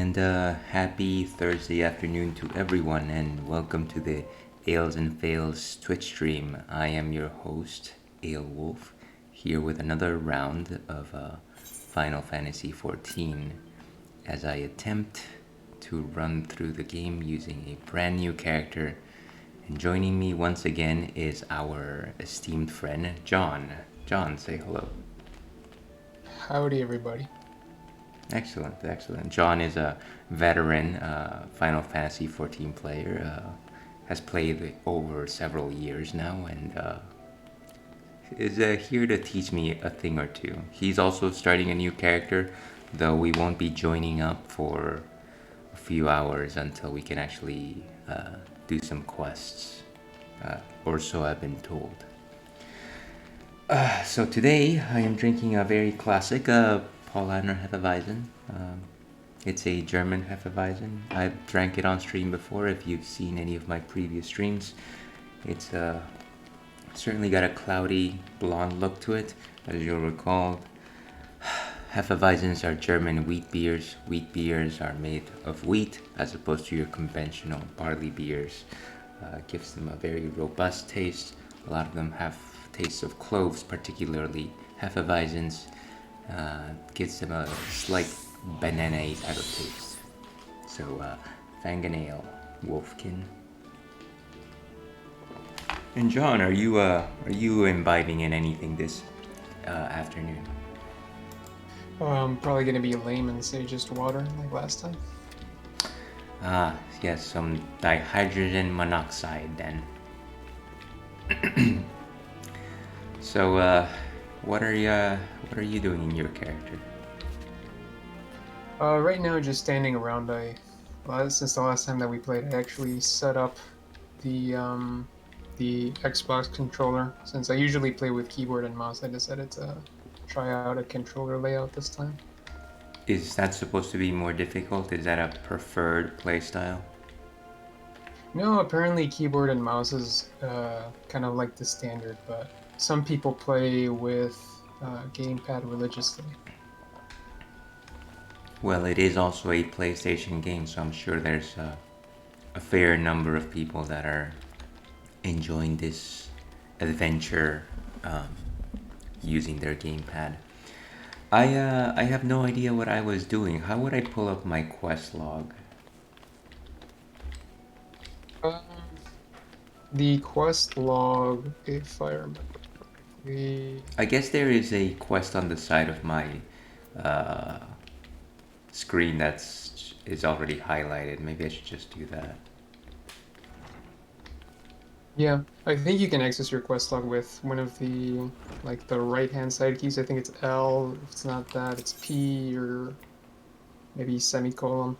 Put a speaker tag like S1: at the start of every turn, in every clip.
S1: And happy Thursday afternoon to everyone, and welcome to the Ales and Fails Twitch stream. I am your host, Ale Wolf, here with another round of Final Fantasy XIV as I attempt to run through the game using a brand new character. And joining me once again is our esteemed friend, John. John, say hello.
S2: Howdy, everybody.
S1: Excellent, excellent. John is a veteran Final Fantasy XIV player, has played over several years now, and is here to teach me a thing or two. He's also starting a new character, though we won't be joining up for a few hours until we can actually do some quests, or so I've been told. So today I am drinking a very classic Paulaner Hefe-Weizen. It's a German Hefeweizen. I've drank it on stream before if you've seen any of my previous streams. It's certainly got a cloudy blonde look to it. As you'll recall, Hefeweizens are German wheat beers. Wheat beers are made of wheat as opposed to your conventional barley beers. Gives them a very robust taste. A lot of them have tastes of cloves, particularly Hefeweizens. Gives them a slight banana type of taste. So, Fanganale, Wolfkin. And John, are you imbibing in anything this afternoon?
S2: I'm probably gonna be lame and say just water like last time.
S1: Ah, yes, some dihydrogen monoxide then. So, what are you doing in your character?
S2: Right now, just standing around. Since the last time that we played, I actually set up the Xbox controller. Since I usually play with keyboard and mouse, I decided to try out a controller layout this time.
S1: Is that supposed to be more difficult? Is that a preferred playstyle?
S2: No, apparently keyboard and mouse is kind of like the standard, but some people play with gamepad religiously.
S1: Well, it is also a PlayStation game, so I'm sure there's a fair number of people that are enjoying this adventure using their gamepad. I have no idea what I was doing. How would I pull up my quest log?
S2: Um, the quest log, if I remember correctly.
S1: I guess there is a quest on the side of my uh, screen is already highlighted. Maybe I should just do that.
S2: Yeah, I think you can access your quest log with one of the right-hand side keys. I think it's L. If it's not that, it's P or maybe semicolon.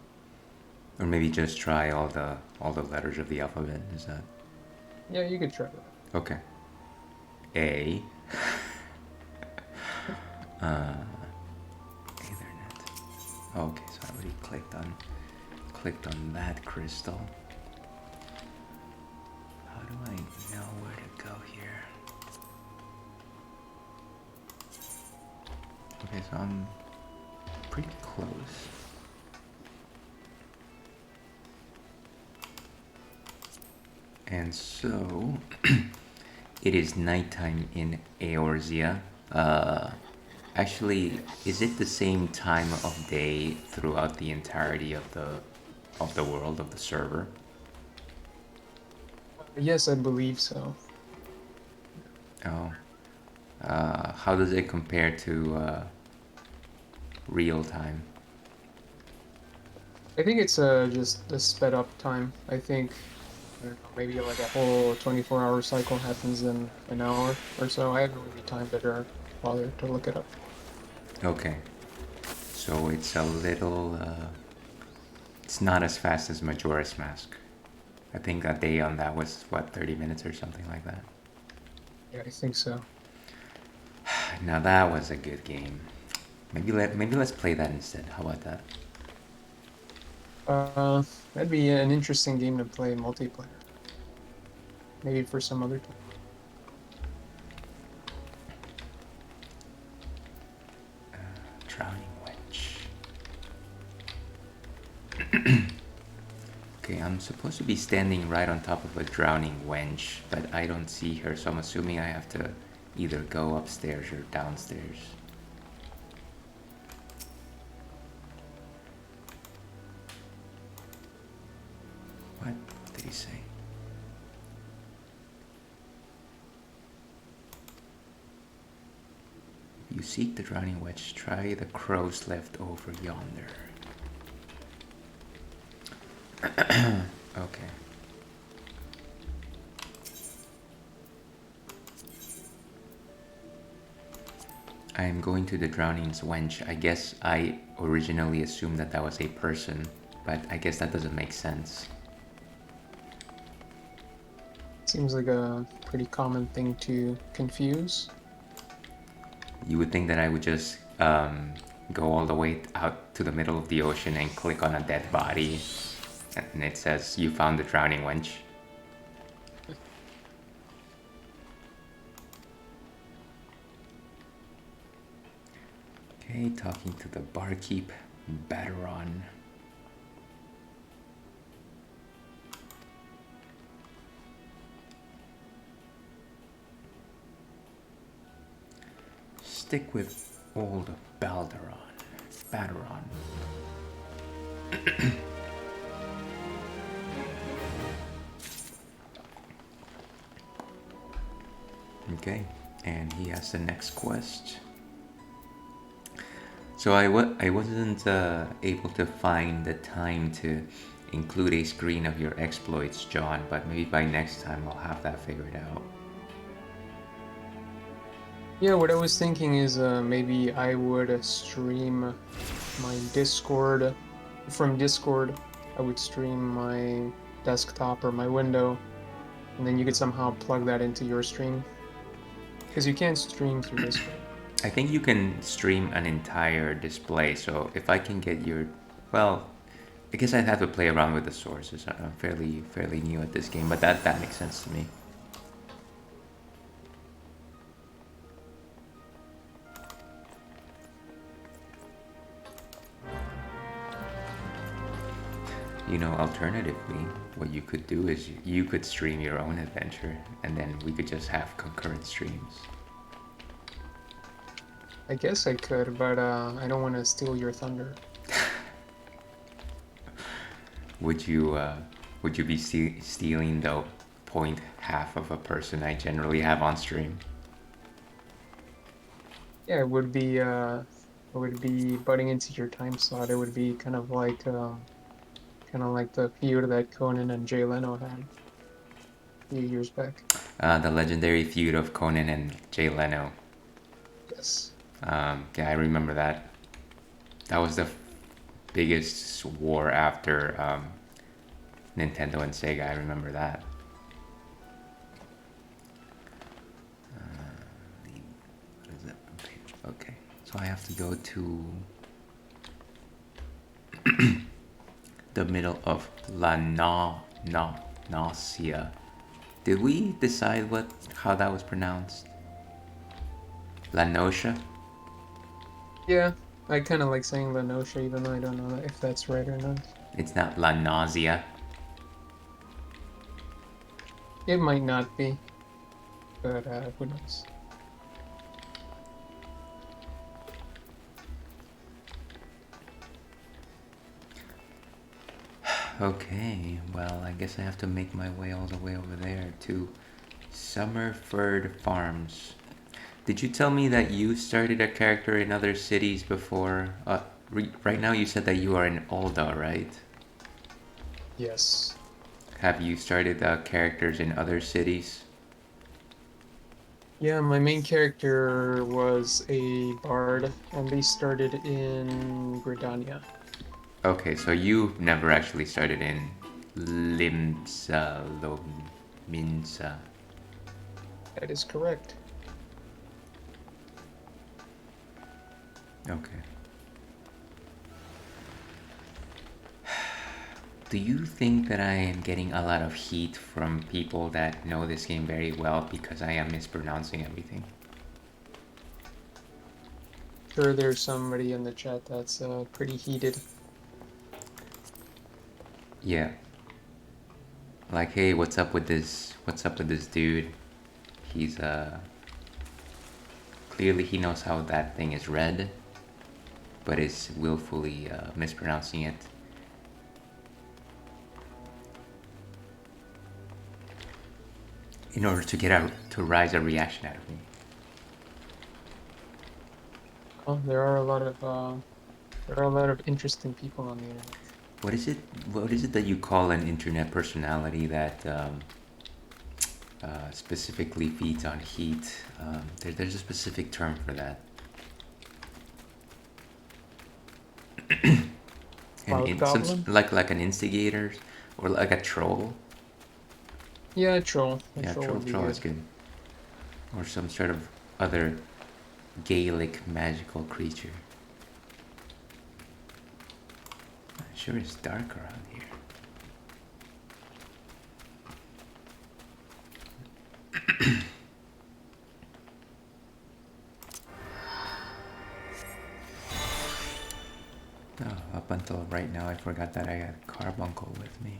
S1: Or maybe just try all the letters of the alphabet. Is that
S2: Yeah, you could try that.
S1: okay? A. Ethernet. Okay, so I already clicked on that crystal. How do I know where to go here? Okay, so I'm pretty close. And so it is nighttime in Eorzea. Actually, is it the same time of day throughout the entirety of the world of the server?
S2: Yes, I believe so.
S1: Oh, how does it compare to real time?
S2: I think it's just a sped up time. I think I don't know, maybe like a whole 24-hour cycle happens in an hour or so. I haven't really timed it or bothered to look it up.
S1: Okay, so it's a little. It's not as fast as Majora's Mask. I think a day on that was what 30 minutes or something like that.
S2: Yeah, I think so.
S1: Now that was a good game. Maybe let's play that instead. How about that?
S2: That'd be an interesting game to play multiplayer. Maybe for some other time.
S1: Drowning Wench. Okay, I'm supposed to be standing right on top of a drowning wench, but I don't see her, so I'm assuming I have to either go upstairs or downstairs. What did he say? If you seek the drowning wench, try the crows left over yonder. Okay. I am going to the drowning's wench. I guess I originally assumed that that was a person, but I guess that doesn't make sense.
S2: Seems like a pretty common thing to confuse.
S1: You would think that I would just go all the way out to the middle of the ocean and click on a dead body, and it says, "You found the drowning wench." Okay, talking to the barkeep, Bateron. Stick with old Bateron. Okay, and he has the next quest. So I wasn't able to find the time to include a screen of your exploits, John, but maybe by next time I'll have that figured out.
S2: Yeah, what I was thinking is maybe I would stream my Discord. From Discord, I would stream my desktop or my window, and then you could somehow plug that into your stream. Because you can't stream through Discord.
S1: I think you can stream an entire display, so if I can get your... Well, I guess I'd have to play around with the sources. I'm fairly new at this game, but that makes sense to me. You know, alternatively, what you could do is you could stream your own adventure, and then we could just have concurrent streams.
S2: I guess I could, but I don't want to steal your thunder.
S1: Would you be stealing the point half of a person I generally have on stream?
S2: Yeah, it would be butting into your time slot. It would be kind of like the feud that Conan and Jay Leno had a few years back.
S1: The legendary feud of Conan and Jay Leno.
S2: Yes.
S1: Yeah, I remember that. That was the biggest war after Nintendo and Sega. I remember that. What is that? Okay, so I have to go to the middle of Nausea. Did we decide how that was pronounced? La Nocia?
S2: Yeah, I kind of like saying La Nocia, even though I don't know if that's right or not.
S1: It's not La Nausea.
S2: It might not be, but who knows?
S1: Okay, well, I guess I have to make my way all the way over there to Summerford Farms. Did you tell me that you started a character in other cities before? Right now you said that you are in Ulda, right?
S2: Yes.
S1: Have you started characters in other cities?
S2: Yeah, my main character was a bard, and they started in Gridania.
S1: Okay, so you never actually started in Lominsa.
S2: That is correct.
S1: Okay. Do you think that I am getting a lot of heat from people that know this game very well because I am mispronouncing everything?
S2: Sure, there's somebody in the chat that's pretty heated.
S1: Yeah. Like, hey, what's up with this? What's up with this dude? He's clearly he knows how that thing is read, but is willfully mispronouncing it. In order to get out to rise a reaction out of me.
S2: Oh, there are a lot of interesting people on the internet.
S1: What is it? What is it that you call an internet personality that specifically feeds on heat? There's a specific term for that.
S2: Cloud
S1: Some
S2: Goblin?
S1: like an instigator or like a troll.
S2: Yeah, a troll. A
S1: Yeah,
S2: troll would be
S1: troll is
S2: good.
S1: good. Or some sort of other Gaelic magical creature. Sure is dark around here. Oh, up until right now, I forgot that I had Carbuncle with me.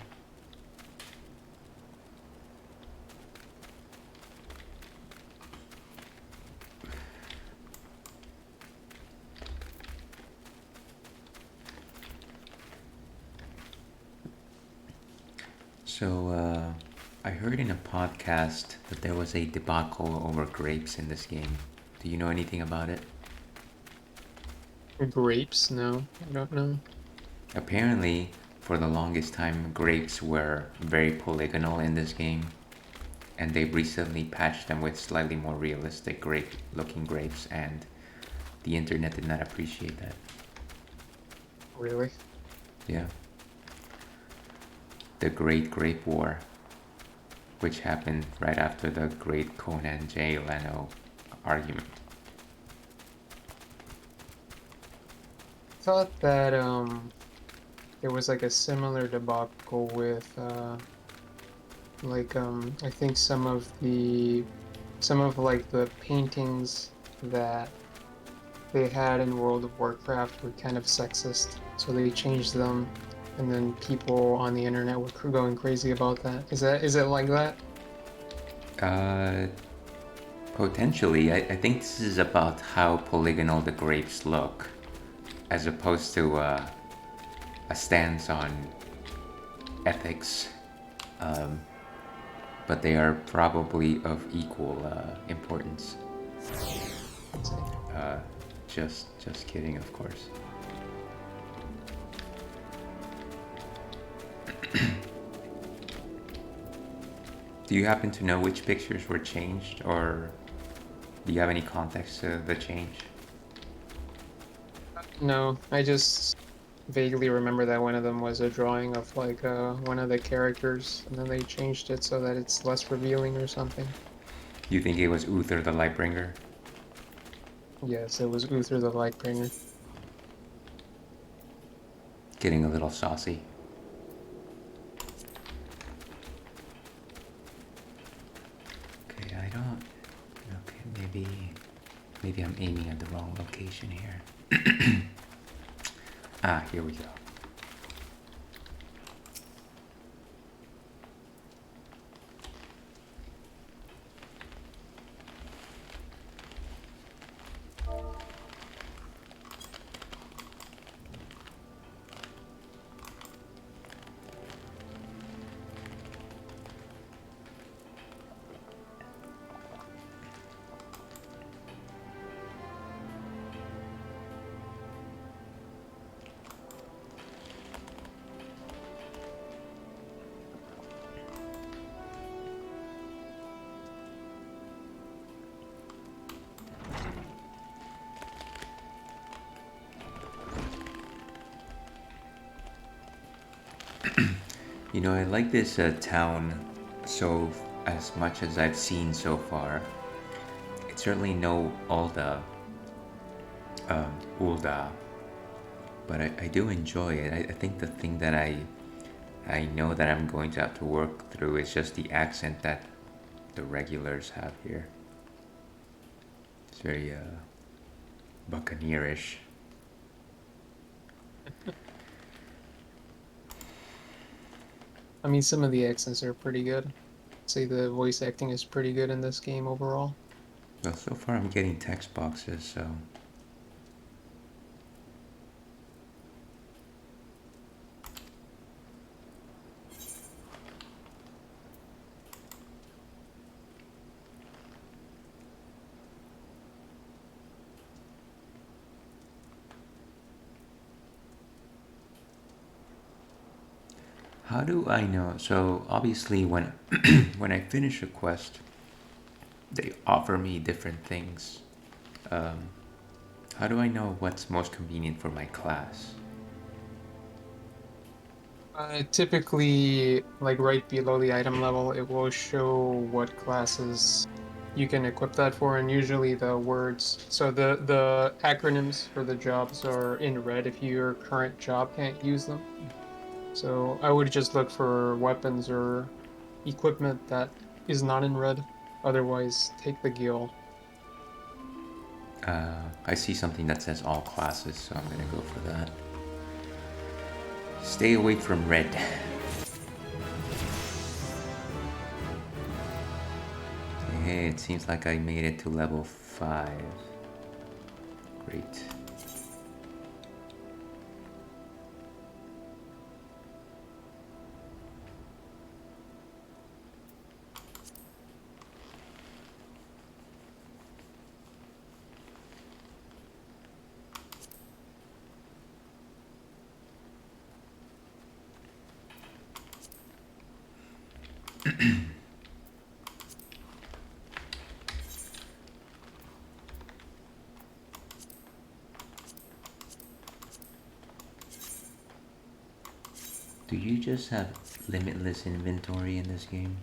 S1: So, I heard in a podcast that there was a debacle over grapes in this game. Do you know anything about it?
S2: Grapes? No, I don't know.
S1: Apparently, for the longest time, grapes were very polygonal in this game, and they recently patched them with slightly more realistic grape-looking grapes, and the internet did not appreciate that.
S2: Really?
S1: Yeah. The Great Grape War, which happened right after the Great Conan J. Leno argument.
S2: Thought that there was like a similar debacle with I think some of like the paintings that they had in World of Warcraft were kind of sexist, so they changed them, and then people on the internet were going crazy about that. Is it like that?
S1: Uh, Potentially, I think this is about how polygonal the grapes look, as opposed to a stance on ethics. Um, but they are probably of equal importance.
S2: Let's see.
S1: Uh, just kidding, of course. Do you happen to know which pictures were changed, or do you have any context to the change?
S2: No, I just vaguely remember that one of them was a drawing of like one of the characters, and then they changed it so that it's less revealing or something.
S1: You think it was Uther the Lightbringer?
S2: Yes, it was Uther the Lightbringer.
S1: Getting a little saucy. Okay, I don't... Okay, maybe I'm aiming at the wrong location here. Ah, here we go. You know, I like this town so as much as I've seen so far. It's certainly no Ulda, but I do enjoy it. I think the thing that I know that I'm going to have to work through is just the accent that the regulars have here. It's very buccaneerish.
S2: I mean, some of the accents are pretty good. I'd say the voice acting is pretty good in this game overall.
S1: Well, so far I'm getting text boxes, so... How do I know? So obviously when when I finish a quest, they offer me different things. Um, how do I know what's most convenient for my class?
S2: Typically, like right below the item level, it will show what classes you can equip that for, and usually the words, so the acronyms for the jobs are in red if your current job can't use them. So I would just look for weapons or equipment that is not in red. Otherwise, take the guild.
S1: I see something that says all classes, so I'm gonna go for that. Stay away from red. Hey, it seems like I made it to level 5. Great. Do you just have limitless inventory in this game?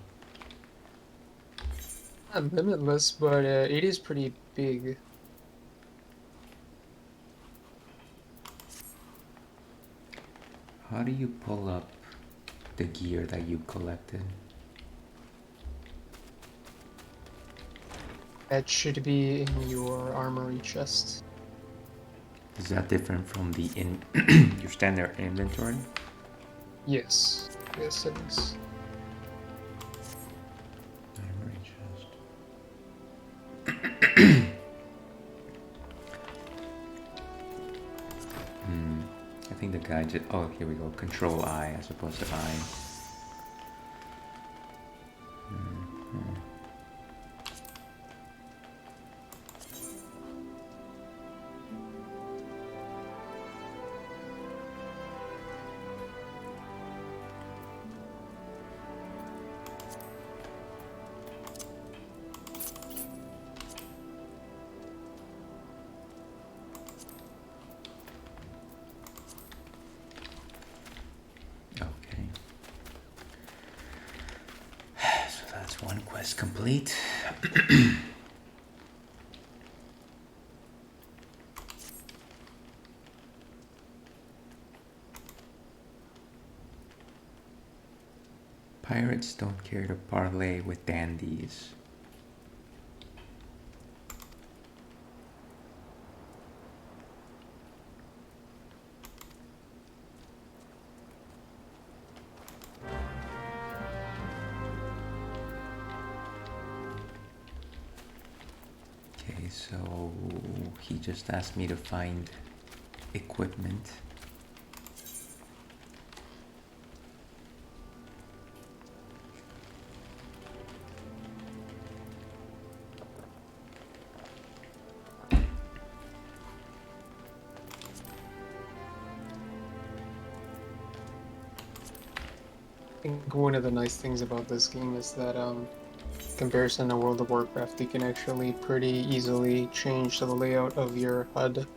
S2: Not limitless, but it is pretty big.
S1: How do you pull up the gear that you collected?
S2: That should be in your armory chest.
S1: Is that different from the your standard inventory?
S2: Yes. Yes, it is.
S1: Armory chest. I think the guy just... Oh, here we go. Control I as opposed to I. Okay. So that's one quest complete. Pirates don't care to parley with dandies. Okay, so he just asked me to find equipment.
S2: I think one of the nice things about this game is that comparison to World of Warcraft, you can actually pretty easily change the layout of your HUD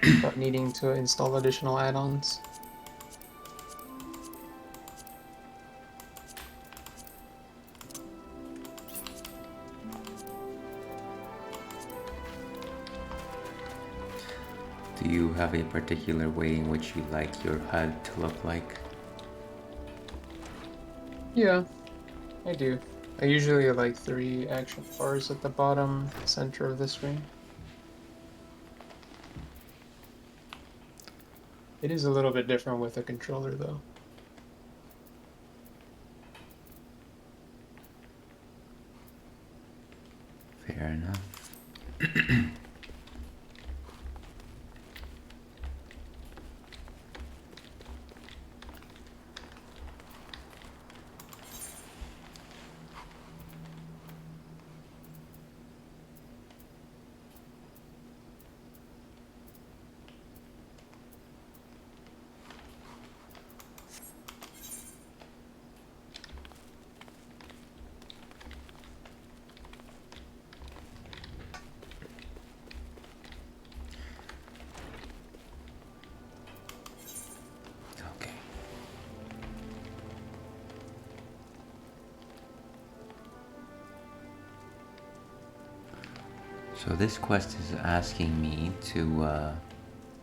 S2: without needing to install additional add-ons.
S1: Do you have a particular way in which you like your HUD to look like?
S2: Yeah, I do. I usually like 3 action bars at the bottom center of the screen. It is a little bit different with a controller though.
S1: Fair enough. Okay. So this quest is asking me to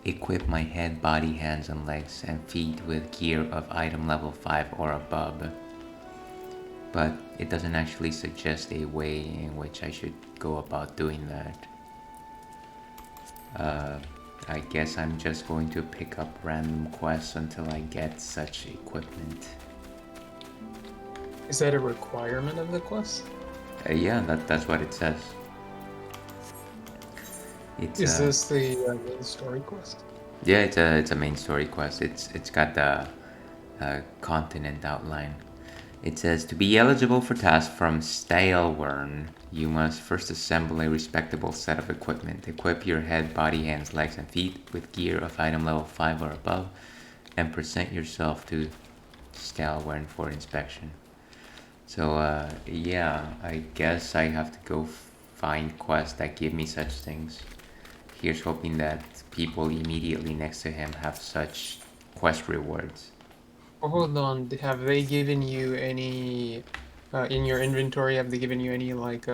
S1: equip my head, body, hands, and legs and feet with gear of item level 5 or above. But it doesn't actually suggest a way in which I should go about doing that. I guess I'm just going to pick up random quests until I get such equipment.
S2: Is that a requirement of the quest?
S1: Yeah, that's what it says. It's
S2: Is this the main story quest?
S1: yeah, it's a main story quest. It's got the continent outline. It says to be eligible for tasks from Stalewern, you must first assemble a respectable set of equipment. Equip your head, body, hands, legs, and feet with gear of item level 5 or above, and present yourself to Stalewern for inspection. So yeah, I guess I have to go find quests that give me such things. Here's hoping that people immediately next to him have such quest rewards.
S2: Oh, hold on, have they given you any, in your inventory, have they given you any, like,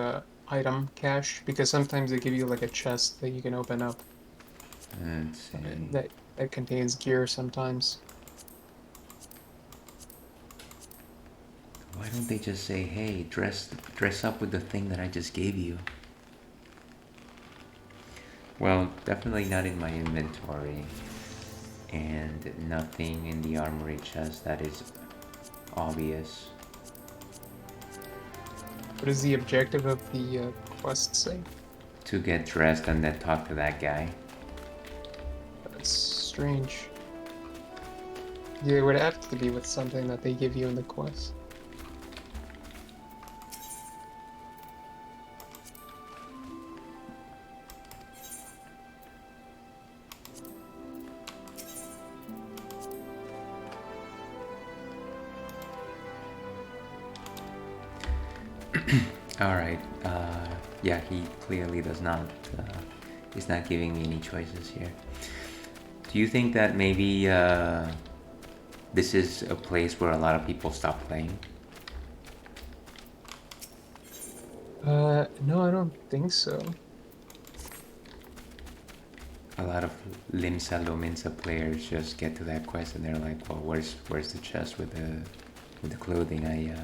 S2: item cache? Because sometimes they give you, like, a chest that you can open up
S1: Let's see.
S2: that contains gear sometimes.
S1: Why don't they just say, hey, dress up with the thing that I just gave you? Well, definitely not in my inventory. And nothing in the armory chest that is obvious.
S2: What is the objective of the quest say?
S1: To get dressed and then talk to that guy.
S2: That's strange. Yeah, it would have to be with something that they give you in the quest.
S1: Alright, yeah, he clearly does not, he's not giving me any choices here. Do you think that maybe this is a place where a lot of people stop playing?
S2: No, I don't think so.
S1: A lot of Limsa Lominsa players just get to that quest and they're like, well, where's the chest with the clothing I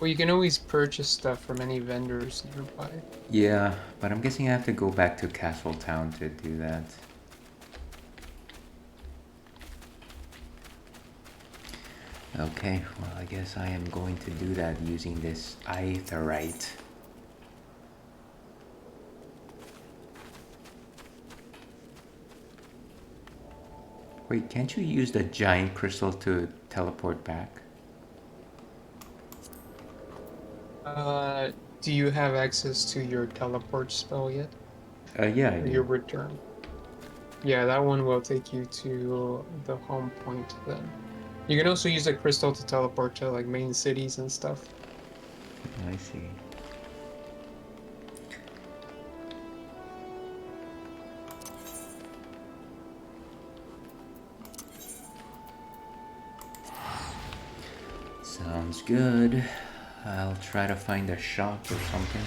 S2: Well, you can always purchase stuff from any vendors nearby.
S1: Yeah, but I'm guessing I have to go back to Castle Town to do that. Okay, well I guess I am going to do that using this aetherite. Wait, can't you use the giant crystal to teleport back?
S2: Do you have access to your teleport spell yet?
S1: Yeah, I
S2: Or your
S1: do.
S2: return? Yeah, that one will take you to the home point then. You can also use a crystal to teleport to like main cities and stuff.
S1: I see. Sounds good. I'll try to find a shop or something.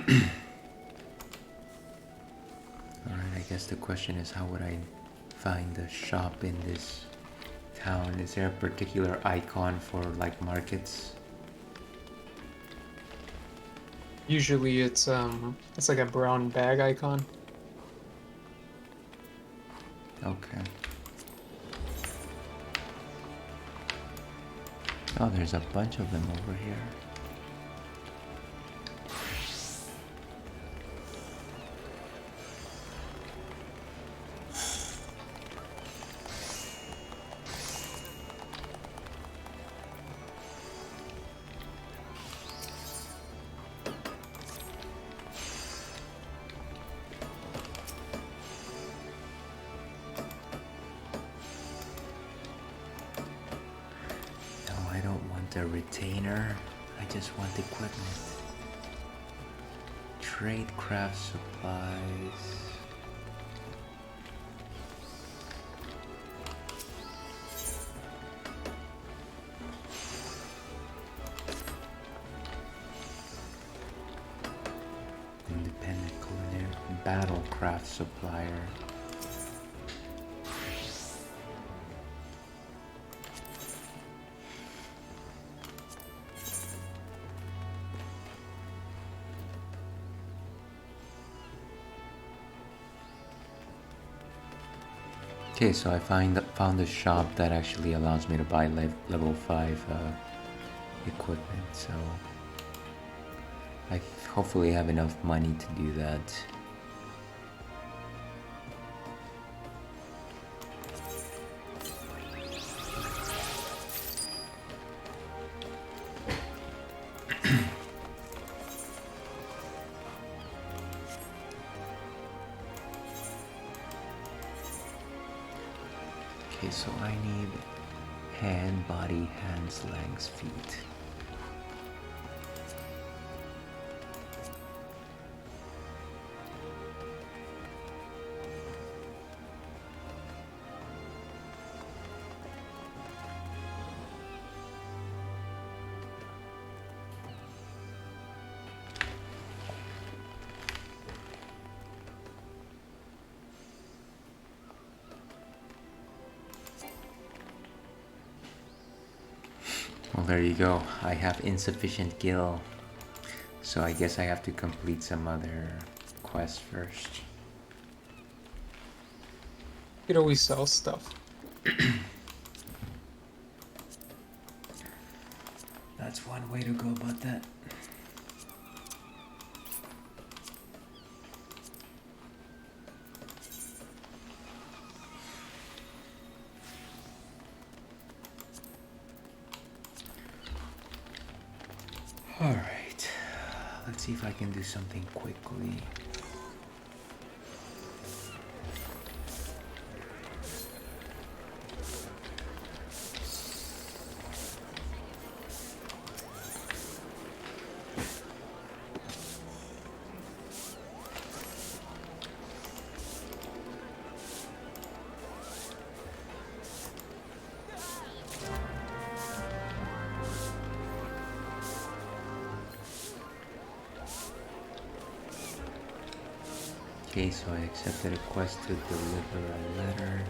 S1: Alright, I guess the question is, how would I find a shop in this town? Is there a particular icon for like markets?
S2: Usually it's like a brown bag icon.
S1: Okay. Oh, there's a bunch of them over here. A retainer. I just want equipment. Trade craft supplies. Independent culinary battle craft supplier. Okay, so I found a shop that actually allows me to buy level 5 equipment, so I hopefully have enough money to do that. Okay, so I need hand, body, hands, legs, feet. Well, there you go. I have insufficient gil, so I guess I have to complete some other quests first.
S2: You could always sell stuff.
S1: That's one way to go about that. Alright, let's see if I can do something quickly. Okay, so I accepted a quest to deliver a letter.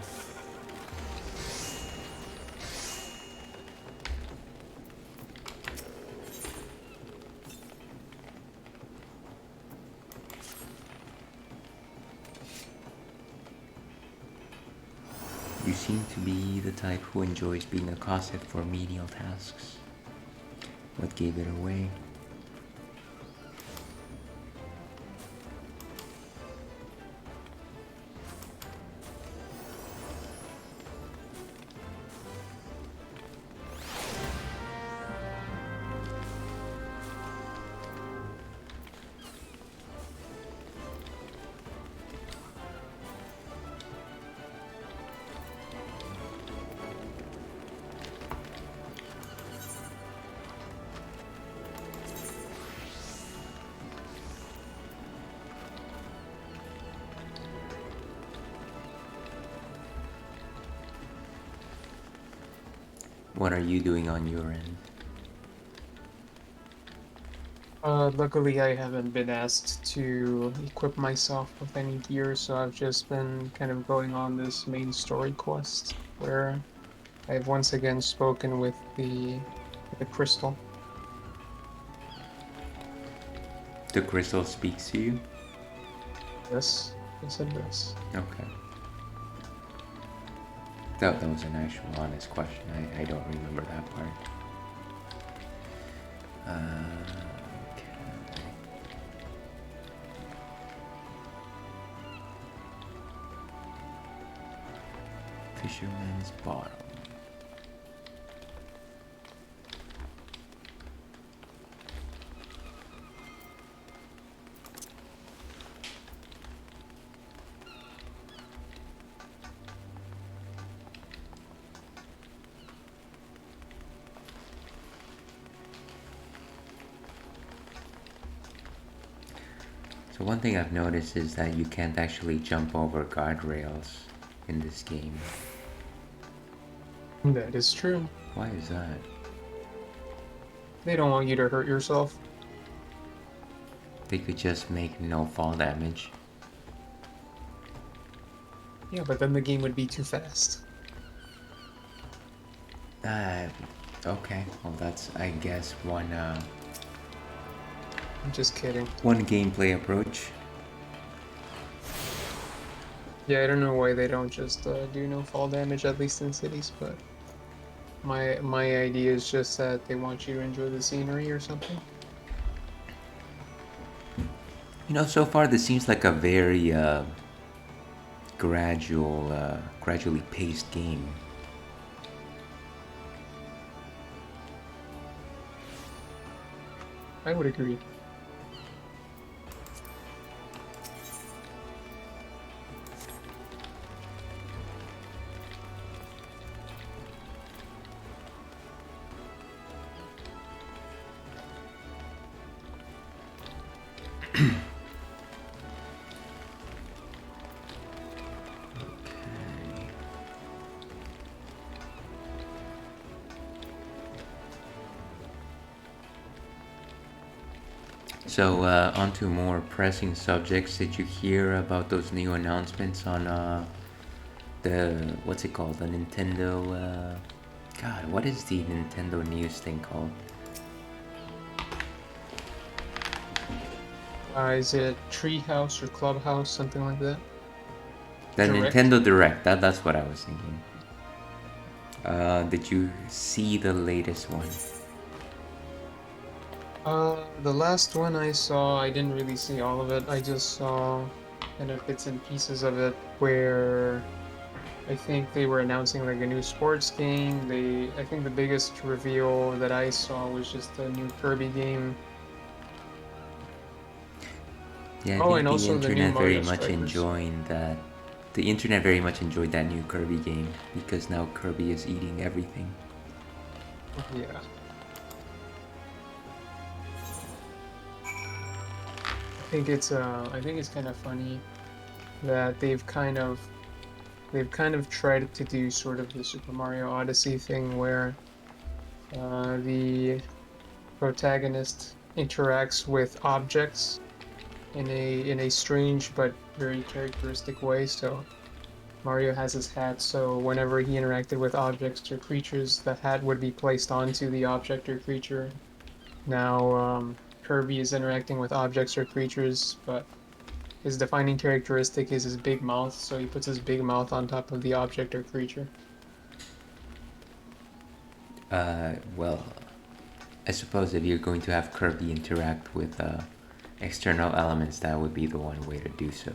S1: You seem to be the type who enjoys being accosted for menial tasks. What gave it away? What are you doing on your end?
S2: Luckily, I haven't been asked to equip myself with any gear, so I've just been kind of going on this main story quest where I've once again spoken with the crystal.
S1: The crystal speaks to you?
S2: Yes, yes, it does.
S1: Okay. That was an actual honest question. I don't remember that part. Okay. Fisherman's bottle. So one thing I've noticed is that you can't actually jump over guardrails in this game.
S2: That is true.
S1: Why is that?
S2: They don't want you to hurt yourself.
S1: They could just make no fall damage.
S2: Yeah, but then the game would be too fast.
S1: Okay. Well, that's, I guess,
S2: I'm just kidding.
S1: one gameplay approach.
S2: Yeah, I don't know why they don't just do no fall damage, at least in cities, but my idea is just that they want you to enjoy the scenery or something.
S1: You know, so far this seems like a very gradually paced game.
S2: I would agree.
S1: So, on to more pressing subjects. Did you hear about those new announcements on the, what's it called? The Nintendo, God, what is the Nintendo news thing called?
S2: Is it Treehouse or Clubhouse, something like that?
S1: The
S2: Direct?
S1: Nintendo Direct, that's what I was thinking. Did you see the latest one?
S2: The last one I saw, I didn't really see all of it. I just saw kind of bits and pieces of it where I think they were announcing like a new sports game. I think the biggest reveal that I saw was just a new Kirby game.
S1: Yeah, I
S2: Oh,
S1: think
S2: and
S1: the
S2: also the new
S1: internet very
S2: Mario
S1: much
S2: Strikers.
S1: enjoying that. The internet very much enjoyed that new Kirby game because now Kirby is eating everything.
S2: Yeah. I think it's kind of funny that they've kind of tried to do sort of the Super Mario Odyssey thing where the protagonist interacts with objects in a strange but very characteristic way. So Mario has his hat, so whenever he interacted with objects or creatures, the hat would be placed onto the object or creature. Now Kirby is interacting with objects or creatures, but his defining characteristic is his big mouth, so he puts his big mouth on top of the object or creature.
S1: Well, I suppose if you're going to have Kirby interact with external elements, that would be the one way to do so.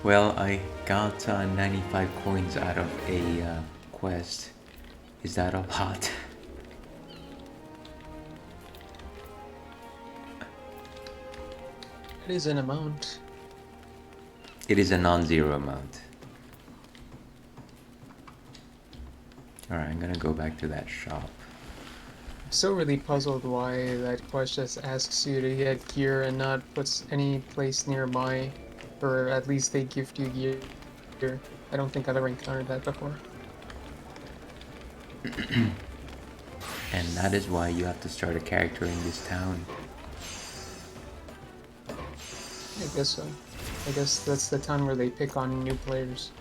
S1: Well, I got 95 coins out of a quest. Is that a lot?
S2: It is an amount.
S1: It is a non-zero amount. Alright, I'm gonna go back to that shop.
S2: I'm still really puzzled why that quest just asks you to get gear and not puts any place nearby, or at least they gift you gear. I don't think I've ever encountered that before.
S1: And that is why you have to start a character in this town.
S2: I guess so. I guess that's the town where they pick on new players.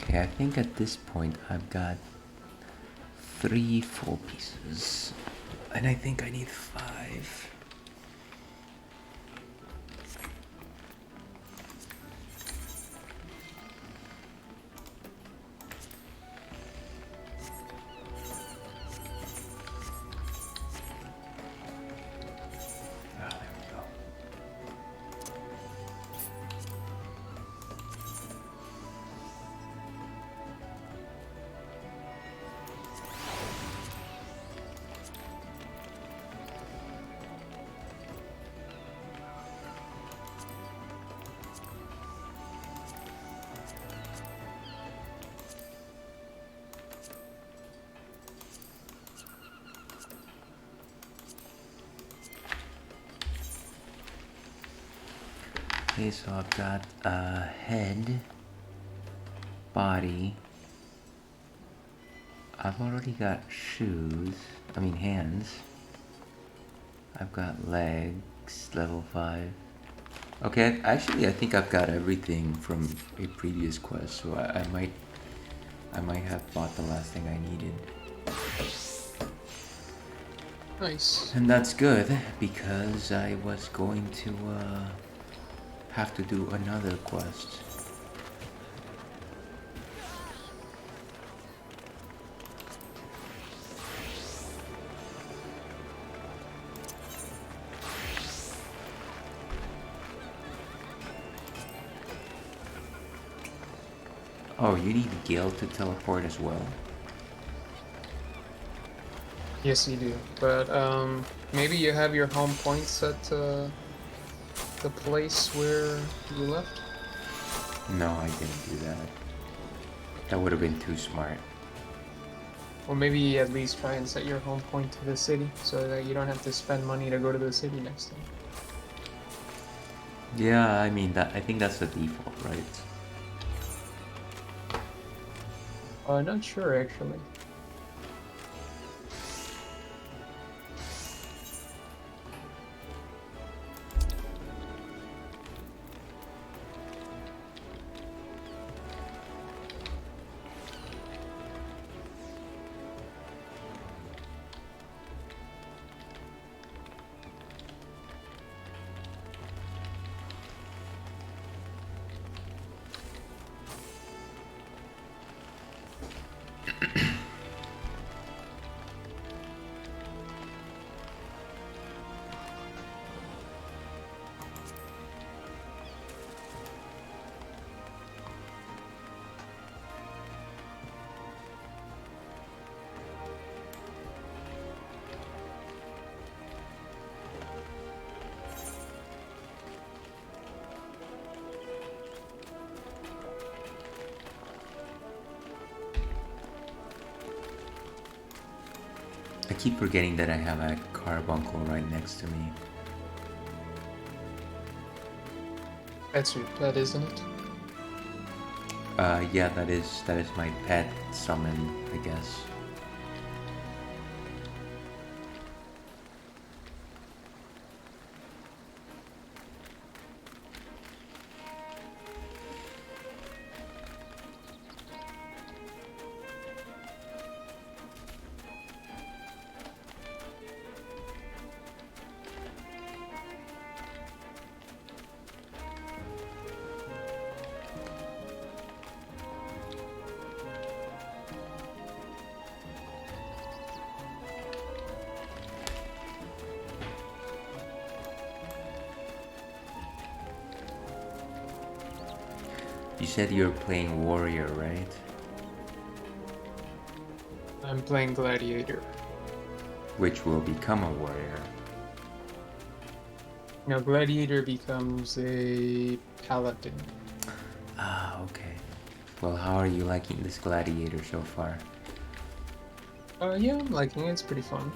S1: Okay, I think at this point I've got 3 full pieces. And I think I need 5. Ah, there we go. Okay, so I've got head, body. I've already got hands. I've got legs, level 5. Okay, actually I think I've got everything from a previous quest, so I might have bought the last thing I needed.
S2: Nice.
S1: And that's good, because I was going to have to do another quest. Oh, you need Gale to teleport as well?
S2: Yes, you do. But maybe you have your home points at the place where you left?
S1: No, I didn't do that. That would have been too smart.
S2: Or maybe at least try and set your home point to the city so that you don't have to spend money to go to the city next time.
S1: Yeah, I mean I think that's the default, right?
S2: Not sure actually.
S1: I keep forgetting that I have a carbuncle right next to me.
S2: That's your pet, isn't it?
S1: Yeah, that is my pet summon, I guess. You said you're playing warrior, right?
S2: I'm playing gladiator.
S1: Which will become a warrior.
S2: Now, gladiator becomes a paladin.
S1: Ah, okay. Well, how are you liking this gladiator so far?
S2: Yeah, I'm liking it. It's pretty fun.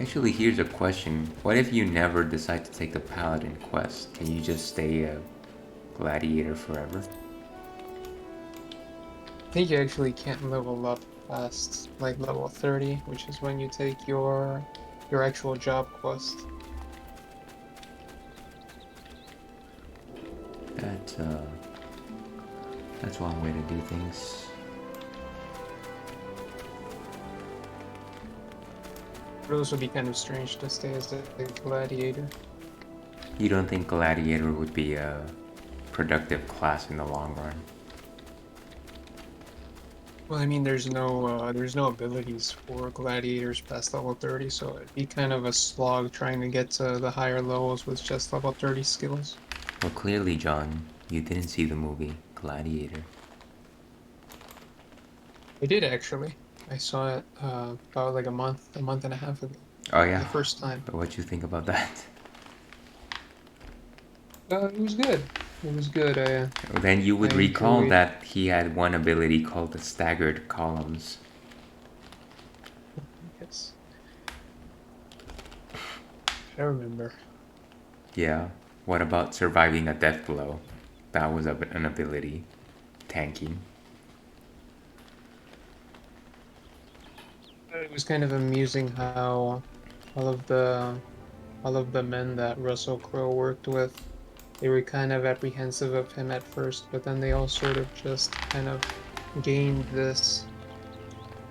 S1: Actually, here's a question. What if you never decide to take the paladin quest? Can you just stay a gladiator forever?
S2: I think you actually can't level up past like level 30, which is when you take your actual job quest.
S1: That, that's one way to do things.
S2: It would also be kind of strange to stay as a gladiator.
S1: You don't think gladiator would be a productive class in the long run?
S2: Well, I mean, there's no abilities for gladiators past level 30, so it'd be kind of a slog trying to get to the higher levels with just level 30 skills.
S1: Well, clearly, John, you didn't see the movie Gladiator.
S2: I did actually. I saw it about like a month and a half ago,
S1: Oh
S2: for the
S1: yeah?
S2: first time.
S1: What you think about that?
S2: It was good. It was good.
S1: Then you
S2: I
S1: would recall
S2: enjoyed.
S1: that he had one ability called the staggered columns.
S2: Yes, I remember.
S1: Yeah. What about surviving a death blow? That was an ability. Tanking.
S2: It was kind of amusing how all of the all of the men that Russell Crowe worked with, they were kind of apprehensive of him at first, but then they all sort of just kind of gained this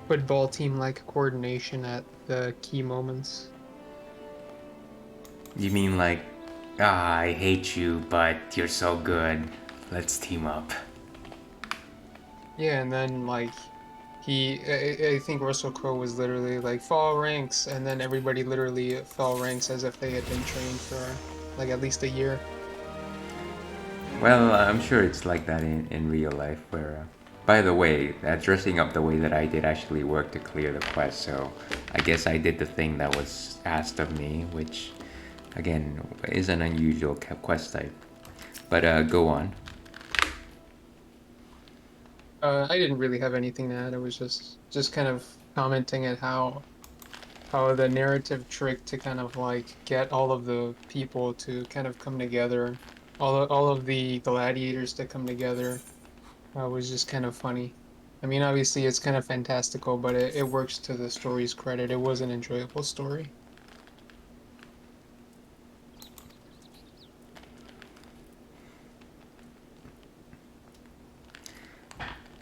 S2: football team-like coordination at the key moments.
S1: You mean like, I hate you, but you're so good. Let's team up.
S2: Yeah, and then like I think Russell Crowe was literally like fall ranks, and then everybody literally fell ranks as if they had been trained for like at least a year.
S1: Well, I'm sure it's like that in real life where... by the way, dressing up the way that I did actually worked to clear the quest, so I guess I did the thing that was asked of me, which, again, is an unusual quest type. But go on.
S2: I didn't really have anything to add. I was just kind of commenting at how the narrative trick to kind of like get all of the people to kind of come together, all of the gladiators to come together, was just kind of funny. I mean, obviously it's kind of fantastical, but it works to the story's credit. It was an enjoyable story.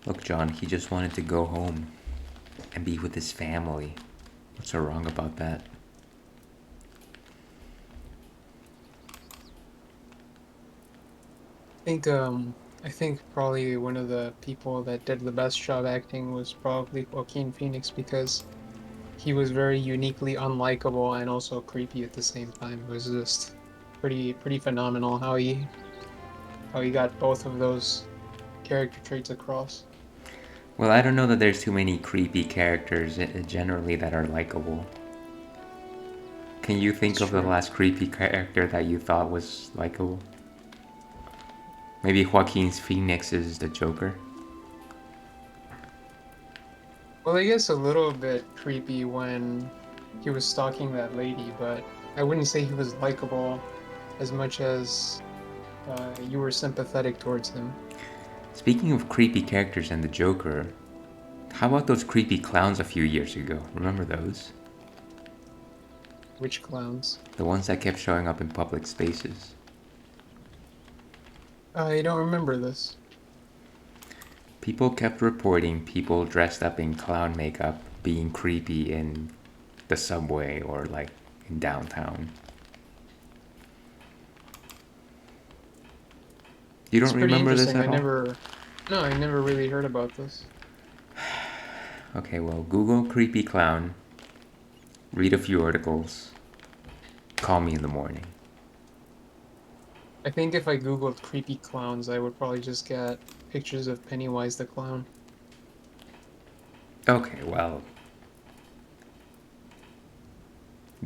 S1: Look, John, he just wanted to go home and be with his family. What's so wrong about that?
S2: I think probably one of the people that did the best job acting was probably Joaquin Phoenix because he was very uniquely unlikable and also creepy at the same time. It was just pretty phenomenal how he got both of those character traits across.
S1: Well, I don't know that there's too many creepy characters generally that are likable. Can you think
S2: It's
S1: of the
S2: true.
S1: last creepy character that you thought was likable? Maybe Joaquin Phoenix is the Joker?
S2: Well, I guess a little bit creepy when he was stalking that lady, but I wouldn't say he was likable as much as you were sympathetic towards him.
S1: Speaking of creepy characters and the Joker, how about those creepy clowns a few years ago? Remember those?
S2: Which clowns?
S1: The ones that kept showing up in public spaces.
S2: I don't remember this.
S1: People kept reporting people dressed up in clown makeup being creepy in the subway or like in downtown. You don't
S2: It's pretty
S1: remember this
S2: interesting.
S1: at all?
S2: No, I never really heard about this.
S1: Okay, well, Google creepy clown, read a few articles, call me in the morning.
S2: I think if I googled creepy clowns, I would probably just get pictures of Pennywise the clown.
S1: Okay, well,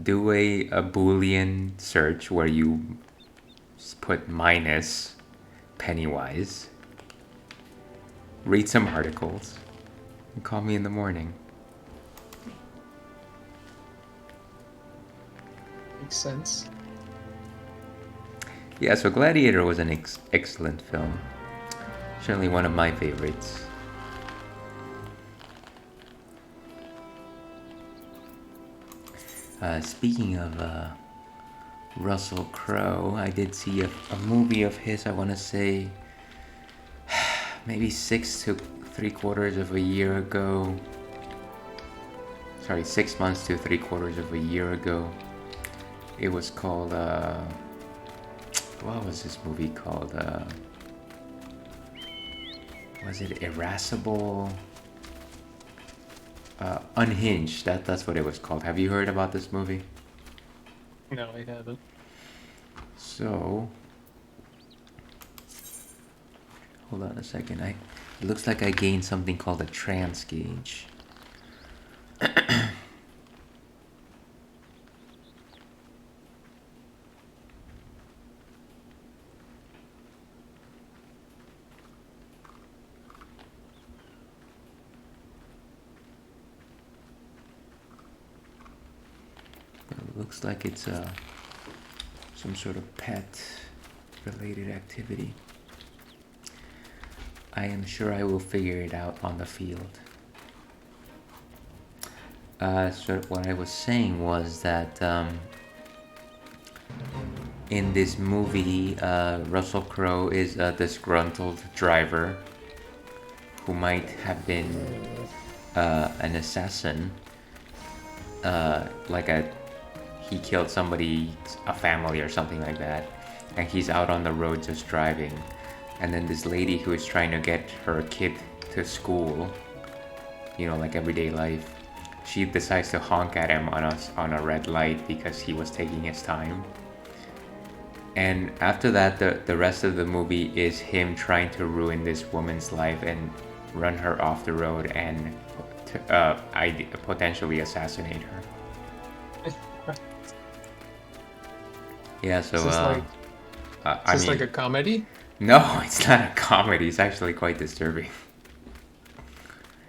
S1: do a Boolean search where you put minus Pennywise, read some articles, and call me in the morning.
S2: Makes sense.
S1: Yeah, so Gladiator was an excellent film. Certainly one of my favorites. Speaking of Russell Crowe, I did see a movie of his, I want to say, maybe 6 to 3/4 of a year ago. Sorry, 6 months to 3/4 of a year ago. It was called, what was this movie called? Was it Irascible? Unhinged, that's what it was called. Have you heard about this movie?
S2: No, I haven't.
S1: So, hold on a second. It looks like I gained something called a trans gauge. It looks like it's some sort of pet-related activity. I am sure I will figure it out on the field. So what I was saying was that in this movie, Russell Crowe is a disgruntled driver who might have been an assassin, he killed somebody, a family or something like that, and he's out on the road just driving, and then this lady who is trying to get her kid to school, like everyday life, she decides to honk at him on a red light because he was taking his time. And after that, the rest of the movie is him trying to ruin this woman's life and run her off the road and potentially assassinate her. Yeah, so
S2: is this like a comedy?
S1: No, it's not a comedy. It's actually quite disturbing.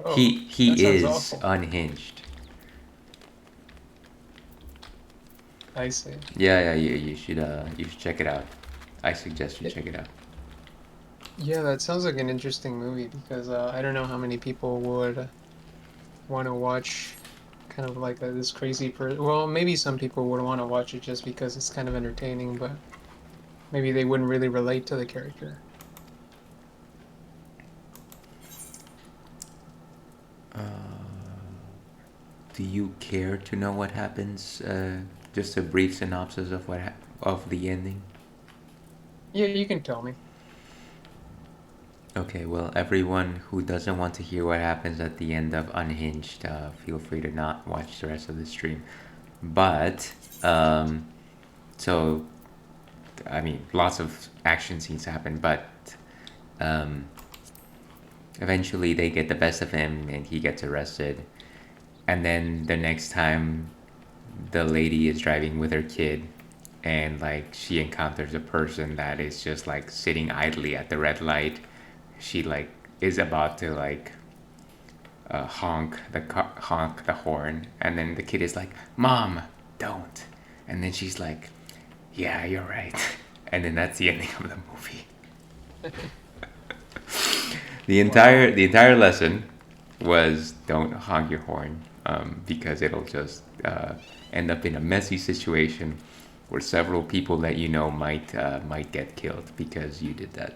S2: Oh,
S1: he is
S2: awful.
S1: unhinged.
S2: I see.
S1: Yeah, you should check it out. I suggest you check it out.
S2: Yeah, that sounds like an interesting movie because I don't know how many people would want to watch kind of like this crazy person. Well, maybe some people would want to watch it just because it's kind of entertaining, but maybe they wouldn't really relate to the character.
S1: Do you care to know what happens? Just a brief synopsis of of the ending.
S2: Yeah, you can tell me.
S1: Okay, well, everyone who doesn't want to hear what happens at the end of Unhinged, feel free to not watch the rest of the stream. But, so, I mean, lots of action scenes happen, but eventually they get the best of him and he gets arrested. And then the next time the lady is driving with her kid and like she encounters a person that is just like sitting idly at the red light, she like is about to like honk the horn, and then the kid is like, "Mom, don't," and then she's like, "Yeah, you're right," and then that's the ending of the movie. The entire lesson was don't honk your horn, because it'll just end up in a messy situation where several people that might get killed because you did that.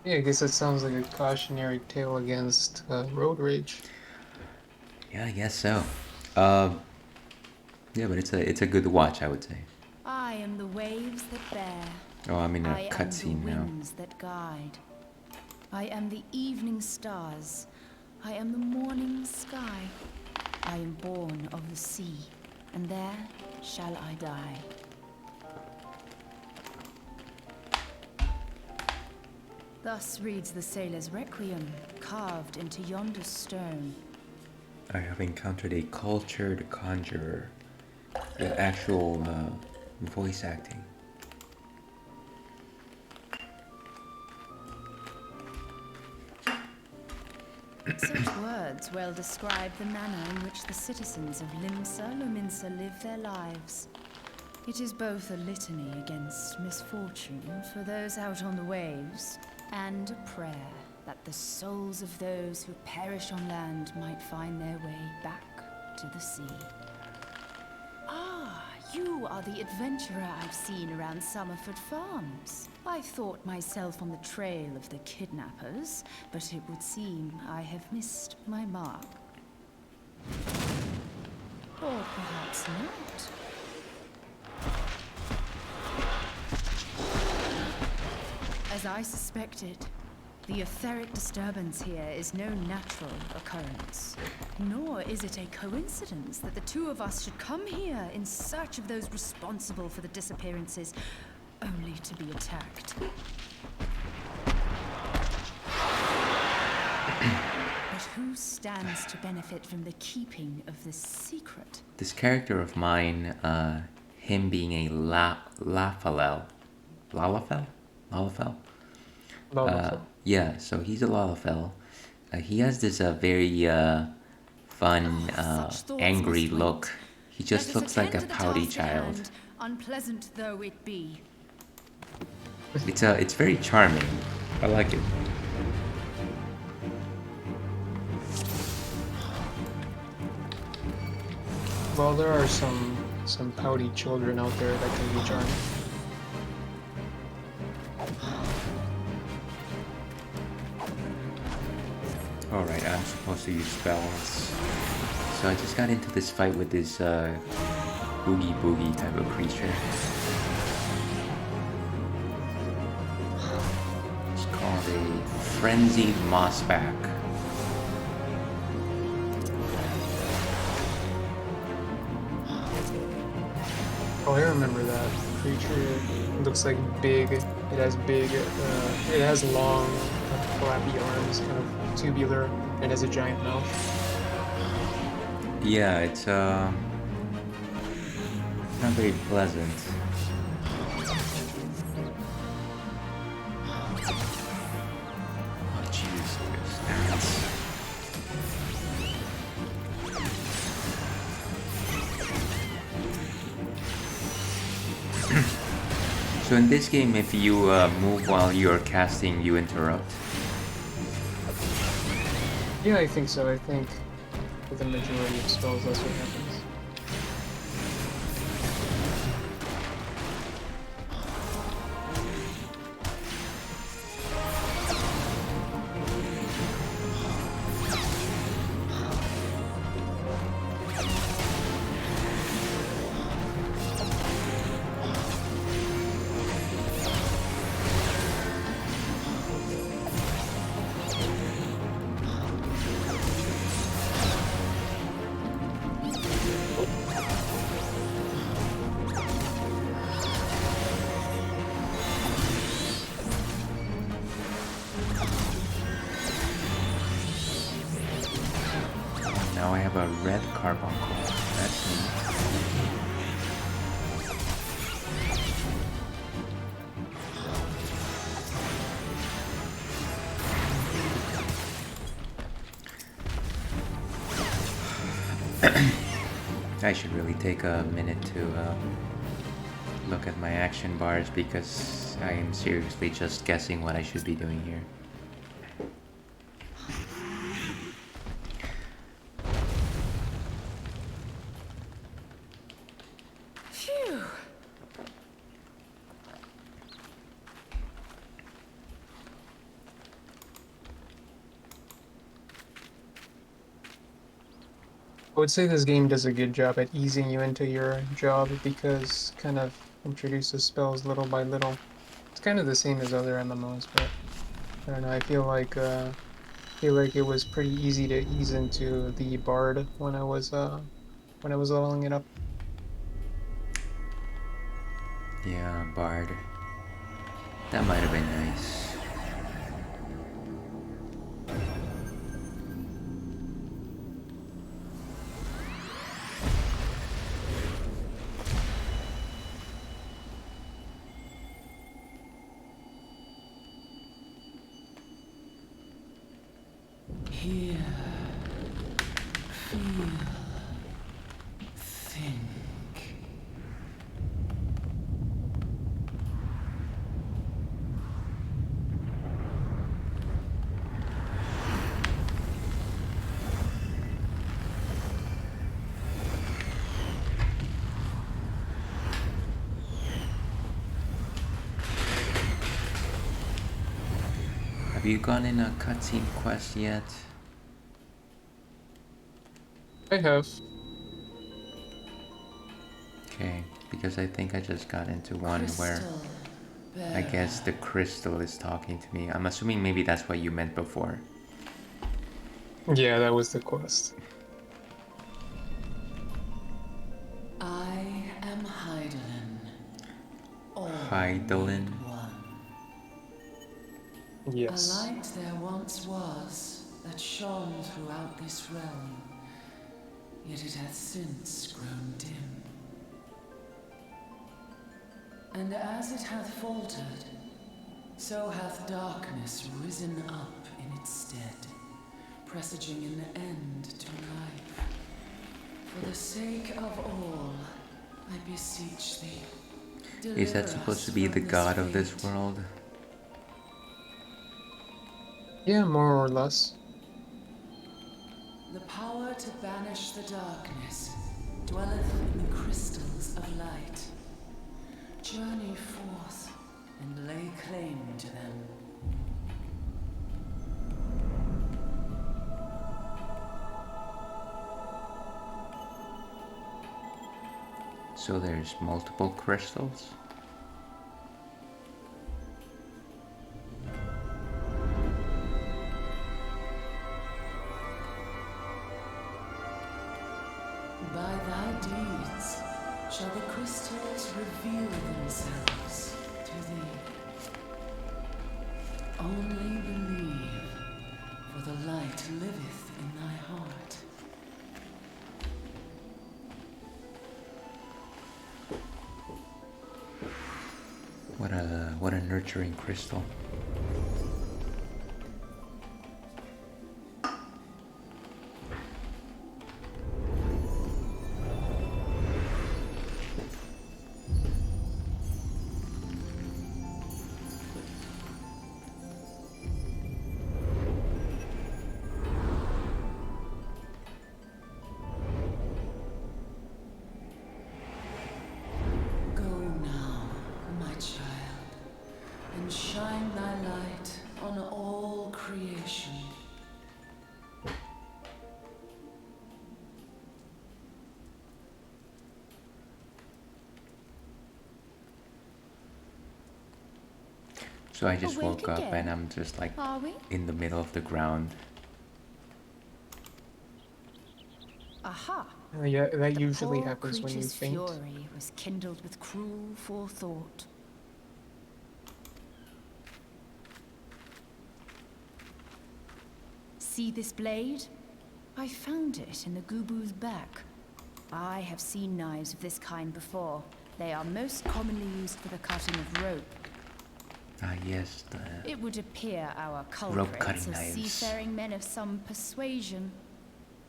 S2: Yeah, I guess it sounds like a cautionary tale against road rage.
S1: Yeah, I guess so. Yeah, but it's a good watch, I would say.
S3: I am the waves that bear.
S1: Oh, I'm in a
S3: I am the
S1: cutscene now.
S3: winds that guide. I am the evening stars. I am the morning sky. I am born of the sea, and there shall I die. Thus reads the sailor's requiem, carved into yonder stone.
S1: I have encountered a cultured conjurer with actual voice acting.
S3: Such words well describe the manner in which the citizens of Lominsa live their lives. It is both a litany against misfortune for those out on the waves, and a prayer that the souls of those who perish on land might find their way back to the sea. Ah, you are the adventurer I've seen around Summerford Farms. I thought myself on the trail of the kidnappers, but it would seem I have missed my mark. Or perhaps not. As I suspected, the etheric disturbance here is no natural occurrence. Nor is it a coincidence that the two of us should come here in search of those responsible for the disappearances, only to be attacked. But who stands to benefit from the keeping of this secret?
S1: This character of mine, him being a Lalafell? Yeah, so he's a Lalafell. He has this very fun, angry look. He just looks like a pouty child.
S3: Unpleasant though it be.
S1: It's very charming. I like it.
S2: Well, there are some pouty children out there that can be charming.
S1: Alright, I'm supposed to use spells. So I just got into this fight with this boogie boogie type of creature. It's called a frenzied mossback.
S2: Oh, I remember that creature. It looks like big. It has big. It has long, flappy arms, kind of tubular, and has a giant mouth.
S1: Yeah, it's not very pleasant. Oh jeez, that's... So in this game, if you move while you're casting, you interrupt.
S2: Yeah, I think so. I think with the majority of spells, that's what happens.
S1: Now I have a red carbuncle. That's neat. I should really take a minute to look at my action bars because I am seriously just guessing what I should be doing here.
S3: Phew.
S2: I would say this game does a good job at easing you into your job because kind of introduces spells little by little. It's kind of the same as other MMOs, but I don't know. I feel like it was pretty easy to ease into the bard when I was leveling it up.
S1: Yeah, bard. That might have been nice.
S4: Hear, feel, think.
S1: Have you gone in a cutscene quest yet?
S2: I have.
S1: Okay, because I think I just got into one where
S4: Crystal
S1: I guess the crystal is talking to me. I'm assuming maybe that's what you meant before.
S2: Yeah, that was the quest.
S4: I am Heidelin.
S1: Heidelin?
S2: Yes.
S4: A light there once was that shone throughout this realm, yet it hath since grown dim. And as it hath faltered, so hath darkness risen up in its stead, presaging an end to life. For the sake of all, I beseech thee,
S1: Is that
S4: deliver
S1: supposed
S4: us
S1: to be
S4: from
S1: the
S4: this
S1: god of this
S4: fate.
S1: world?
S2: Yeah, more or less.
S4: The power to banish the darkness dwelleth in the crystals of light. Journey forth and lay claim to them.
S1: So there's multiple crystals?
S4: By thy deeds shall the crystals reveal themselves to thee. Only believe, for the light liveth in thy heart.
S1: What a nurturing crystal.
S4: Go now, my child, and shine thy light on all creation.
S1: So I just
S3: Awake
S1: woke up
S3: again?
S1: and I'm just like
S3: Are we?
S1: in the middle of the ground.
S3: Aha!
S2: Yeah, that
S3: The
S2: usually
S3: poor
S2: happens when you
S3: creature's
S2: faint.
S3: fury was kindled with cruel forethought. See this blade? I found it in the Gubu's back. I have seen knives of this kind before. They are most commonly used for the cutting of rope.
S1: Ah yes, the
S3: It would appear our
S1: rope
S3: culprits
S1: cutting
S3: are
S1: knives.
S3: seafaring men of some persuasion.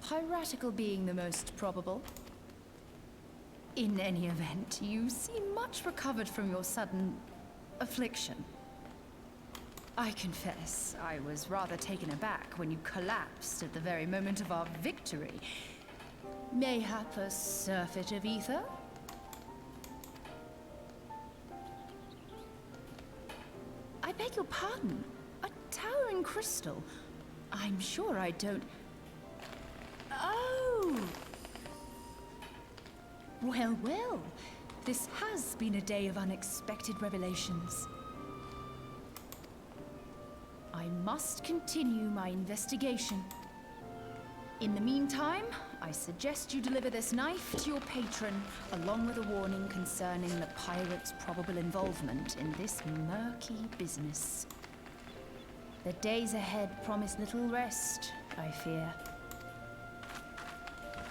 S3: Piratical being the most probable. In any event, you seem much recovered from your sudden affliction. I confess, I was rather taken aback when you collapsed at the very moment of our victory. Mayhap a surfeit of ether? I beg your pardon. A towering crystal. I'm sure I don't... Oh! Well, well. This has been a day of unexpected revelations. I must continue my investigation. In the meantime, I suggest you deliver this knife to your patron, along with a warning concerning the pirate's probable involvement in this murky business. The days ahead promise little rest, I fear.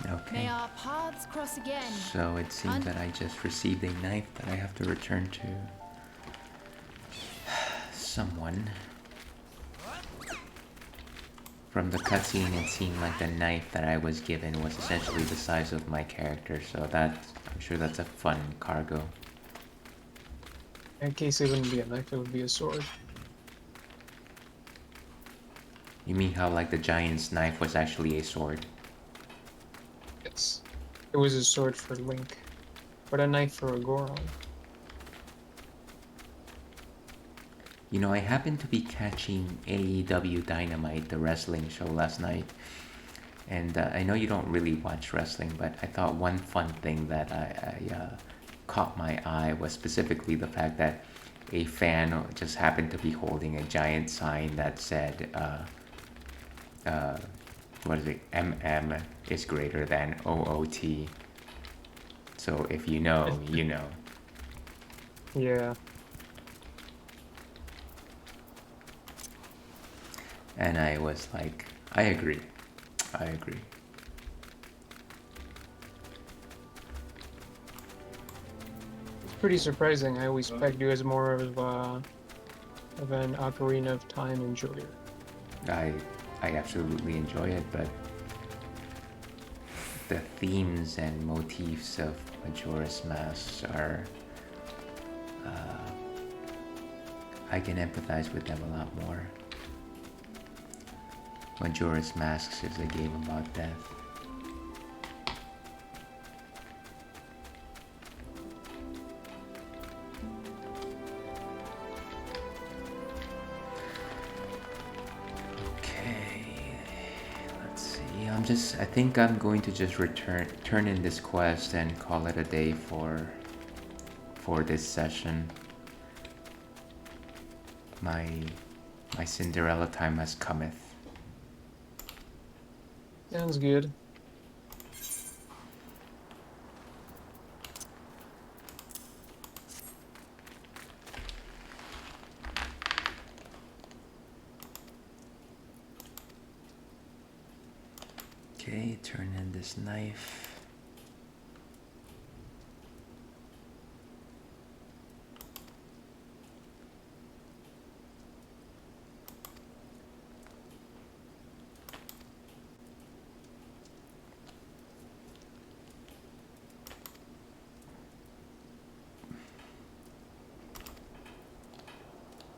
S1: Okay.
S3: May our paths cross again.
S1: So it seems that I just received a knife that I have to return to someone. From the cutscene, it seemed like the knife that I was given was essentially the size of my character, so I'm sure that's a fun cargo.
S2: In that case, it wouldn't be a knife, it would be a sword.
S1: You mean how like the giant's knife was actually a sword?
S2: Yes. It was a sword for Link, but a knife for a Goron.
S1: You know, I happened to be catching AEW Dynamite, the wrestling show, last night. And I know you don't really watch wrestling, but I thought one fun thing that I caught my eye was specifically the fact that a fan just happened to be holding a giant sign that said, what is it? MM is greater than OOT. So if you know, you know.
S2: Yeah.
S1: And I was like, I agree. I agree.
S2: It's pretty surprising. I always pegged you as more of an Ocarina of Time enjoyer.
S1: I absolutely enjoy it, but the themes and motifs of Majora's Mask are... I can empathize with them a lot more. Majora's Mask is a game about death. Okay, let's see. I think I'm going to just turn in this quest and call it a day for this session. My Cinderella time has cometh.
S2: Sounds good.
S1: Okay, turn in this knife.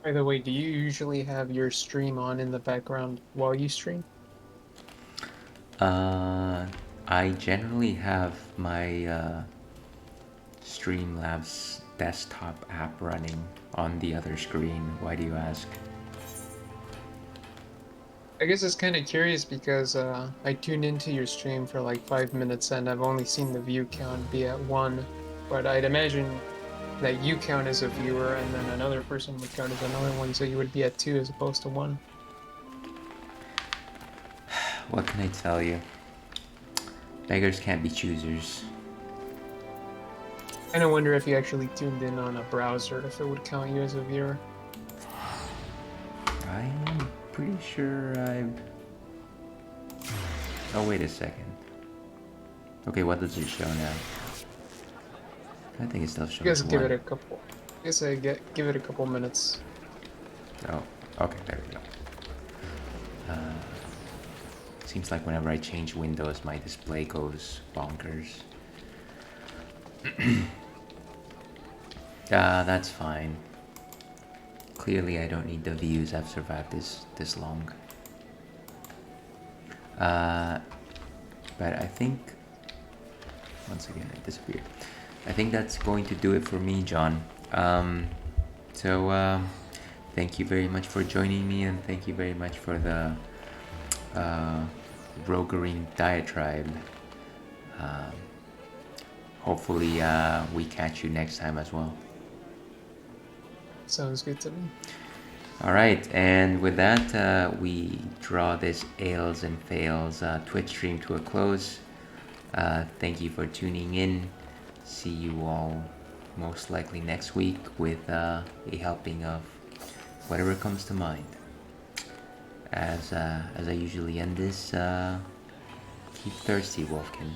S2: By the way, do you usually have your stream on in the background while you stream?
S1: I generally have my Streamlabs desktop app running on the other screen. Why do you ask?
S2: I guess it's kind of curious because I tuned into your stream for like 5 minutes and I've only seen the view count be at 1, but I'd imagine that you count as a viewer and then another person would count as another one, so you would be at 2 as opposed to 1.
S1: What can I tell you? Beggars can't be choosers.
S2: I kind of wonder if you actually tuned in on a browser, if it would count you as a viewer.
S1: I am pretty sure I've... Oh, wait a second. Okay, what does it show now? I think it still shows
S2: I guess give
S1: one.
S2: it a couple. I guess give it a couple minutes.
S1: Oh, okay, there we go. Seems like whenever I change windows, my display goes bonkers. That's fine. Clearly, I don't need the views. I've survived this long. But I think once again it disappeared. I think that's going to do it for me, John. Thank you very much for joining me, and thank you very much for the roguering diatribe. Hopefully we catch you next time as well.
S2: Sounds good to me.
S1: Alright, and with that, we draw this Ales and Fails Twitch stream to a close. Thank you for tuning in. See you all most likely next week with a helping of whatever comes to mind. As I usually end this, keep thirsty, Wolfkin.